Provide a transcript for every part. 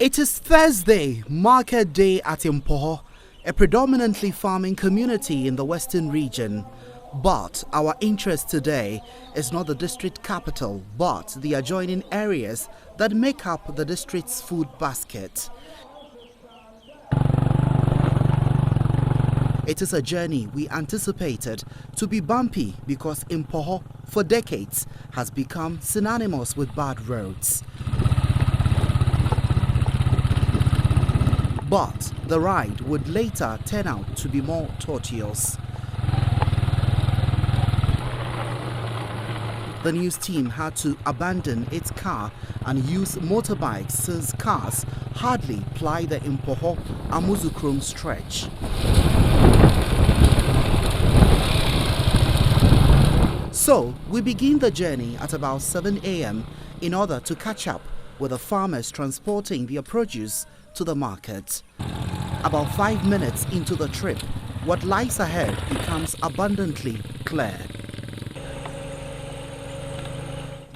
It is Thursday, market day at Impoho, a predominantly farming community in the western region. But our interest today is not the district capital, but the adjoining areas that make up the district's food basket. It is a journey we anticipated to be bumpy because Impoho, for decades, has become synonymous with bad roads. But the ride would later turn out to be more tortuous. The news team had to abandon its car and use motorbikes since cars hardly ply the Impoho-Amuzukrom stretch. So we begin the journey at about 7 a.m. in order to catch up with the farmers transporting their produce to the market. About 5 minutes into the trip, what lies ahead becomes abundantly clear.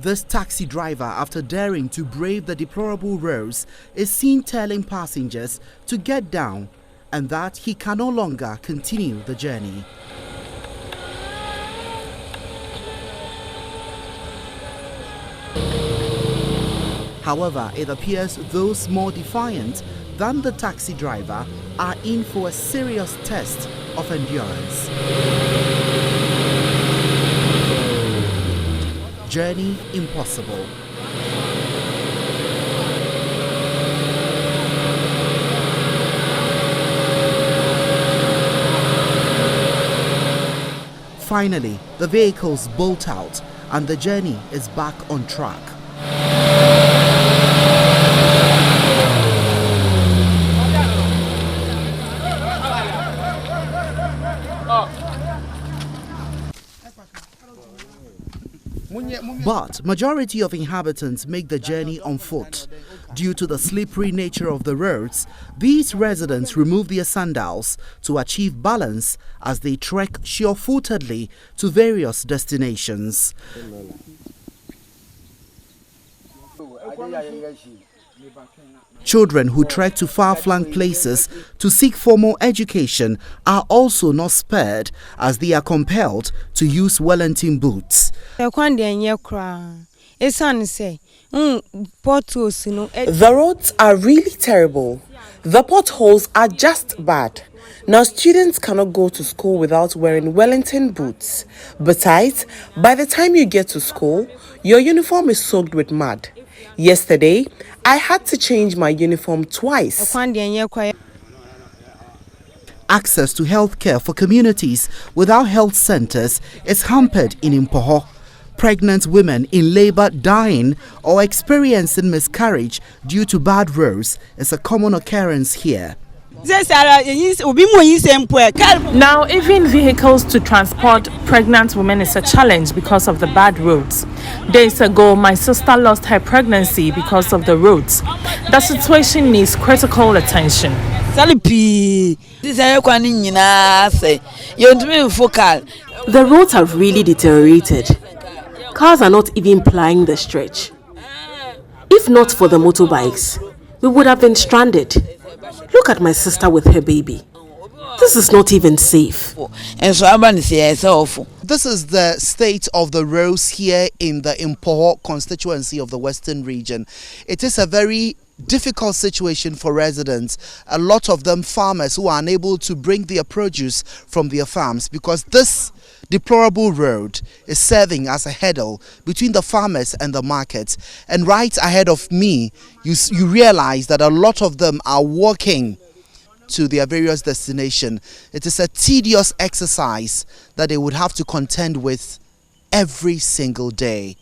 This taxi driver, after daring to brave the deplorable roads, is seen telling passengers to get down and that he can no longer continue the journey. However, it appears those more defiant than the taxi driver are in for a serious test of endurance. Journey impossible. Finally, the vehicles bolt out and the journey is back on track. But majority of inhabitants make the journey on foot. Due to the slippery nature of the roads, these residents remove their sandals to achieve balance as they trek sure-footedly to various destinations. Children who trek to far-flung places to seek formal education are also not spared as they are compelled to use Wellington boots. The roads are really terrible. The potholes are just bad. Now students cannot go to school without wearing Wellington boots. Besides, by the time you get to school, your uniform is soaked with mud. Yesterday, I had to change my uniform twice. Access to health care for communities without health centers is hampered in Impoho. Pregnant women in labor dying or experiencing miscarriage due to bad roads is a common occurrence here. Now, even vehicles to transport pregnant women is a challenge because of the bad roads. Days ago, my sister lost her pregnancy because of the roads. The situation needs critical attention. The roads have really deteriorated. Cars are not even plying the stretch. If not for the motorbikes, we would have been stranded. Look at my sister with her baby. This is not even safe. This is the state of the roads here in the Impoho constituency of the Western region. It is a very difficult situation for residents. A lot of them farmers who are unable to bring their produce from their farms because this deplorable road is serving as a hurdle between the farmers and the market. And right ahead of me, you realize that a lot of them are walking to their various destinations. It is a tedious exercise that they would have to contend with every single day.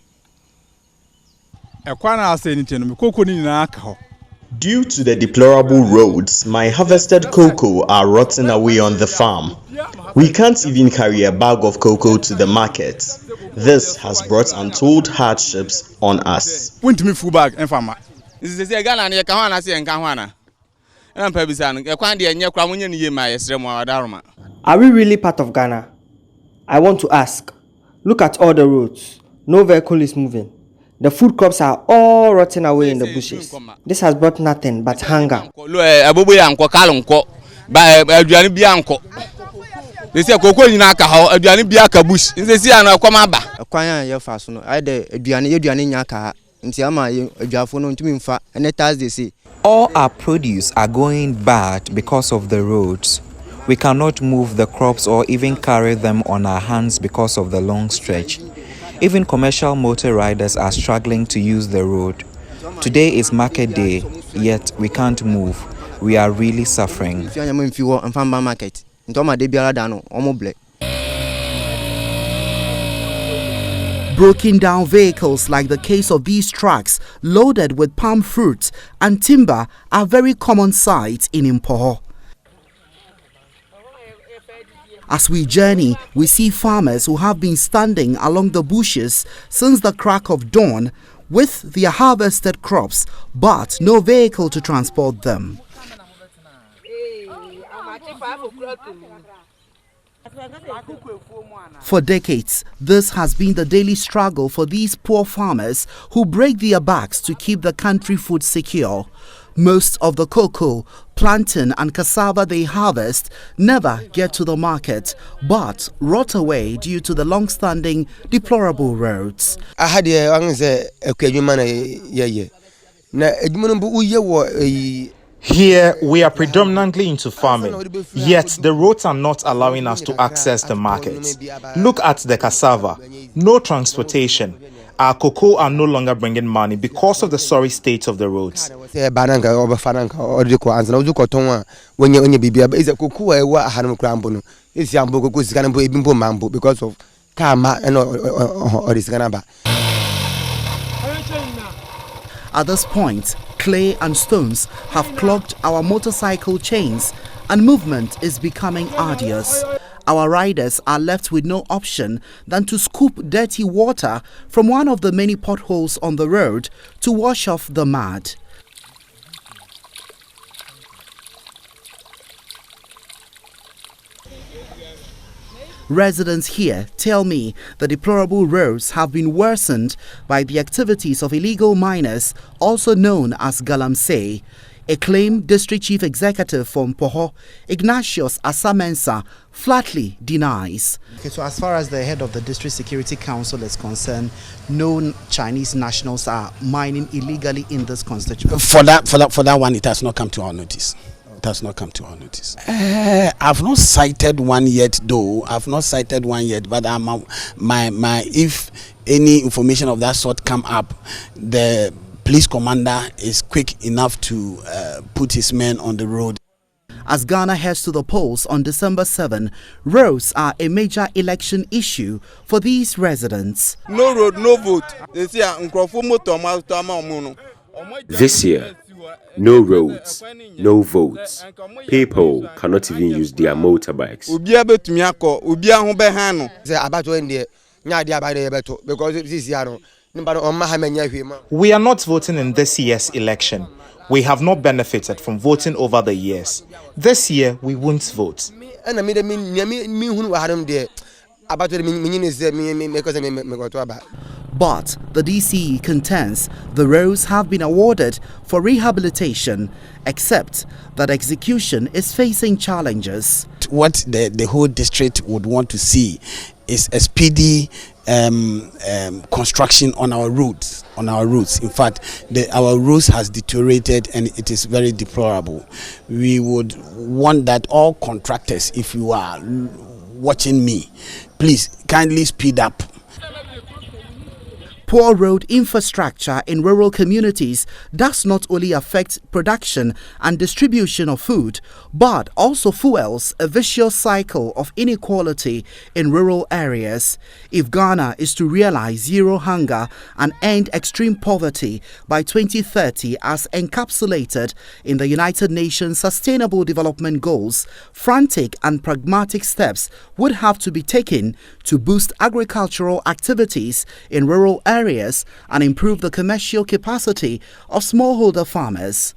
Due to the deplorable roads, my harvested cocoa are rotting away on the farm. We can't even carry a bag of cocoa to the market. This has brought untold hardships on us. Are we really part of Ghana? I want to ask. Look at all the roads. No vehicle is moving. The food crops are all rotting away in the bushes. This has brought nothing but hunger. All our produce are going bad because of the roads. We cannot move the crops or even carry them on our hands because of the long stretch. Even commercial motor riders are struggling to use the road. Today is market day, yet we can't move. We are really suffering. Broken down vehicles like the case of these trucks loaded with palm fruit and timber are very common sights in Impoho. As we journey, we see farmers who have been standing along the bushes since the crack of dawn with their harvested crops, but no vehicle to transport them. For decades, this has been the daily struggle for these poor farmers who break their backs to keep the country food secure. Most of the cocoa, plantain and cassava they harvest never get to the market, but rot away due to the long-standing deplorable roads. Here, we are predominantly into farming, yet the roads are not allowing us to access the markets. Look at the cassava, no transportation. Our cocoa are no longer bringing money because of the sorry state of the roads. At this point, clay and stones have clogged our motorcycle chains and movement is becoming arduous. Our riders are left with no option than to scoop dirty water from one of the many potholes on the road to wash off the mud. Residents here tell me the deplorable roads have been worsened by the activities of illegal miners, also known as galamsey, a claim District Chief Executive from Poho, Ignatius Asamensa, flatly denies. Okay, so as far as the head of the District Security Council is concerned, no Chinese nationals are mining illegally in this constituency. For that one, it has not come to our notice. Has not come to our notice. I've not cited one yet, though. I've not cited one yet, but if any information of that sort come up, the police commander is quick enough to put his men on the road. As Ghana heads to the polls on December 7, roads are a major election issue for these residents. No road, no vote. This year, no roads, no votes. People cannot even use their motorbikes. We are not voting in this year's election. We have not benefited from voting over the years. This year, we won't vote. But the DCE contends the roads have been awarded for rehabilitation, except that execution is facing challenges. What the whole district would want to see is a speedy construction on our roads. In fact, our roads has deteriorated and it is very deplorable. We would want that all contractors, if you are watching me, please kindly speed up. Poor road infrastructure in rural communities does not only affect production and distribution of food, but also fuels a vicious cycle of inequality in rural areas. If Ghana is to realize zero hunger and end extreme poverty by 2030 as encapsulated in the United Nations Sustainable Development Goals, frantic and pragmatic steps would have to be taken to boost agricultural activities in rural areas and improve the commercial capacity of smallholder farmers.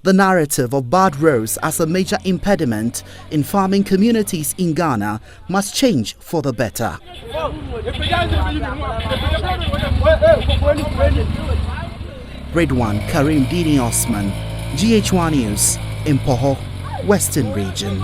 The narrative of bad roads as a major impediment in farming communities in Ghana must change for the better. Redwan Karim Dini-Osman, GH1 News, Impoho, Western Region.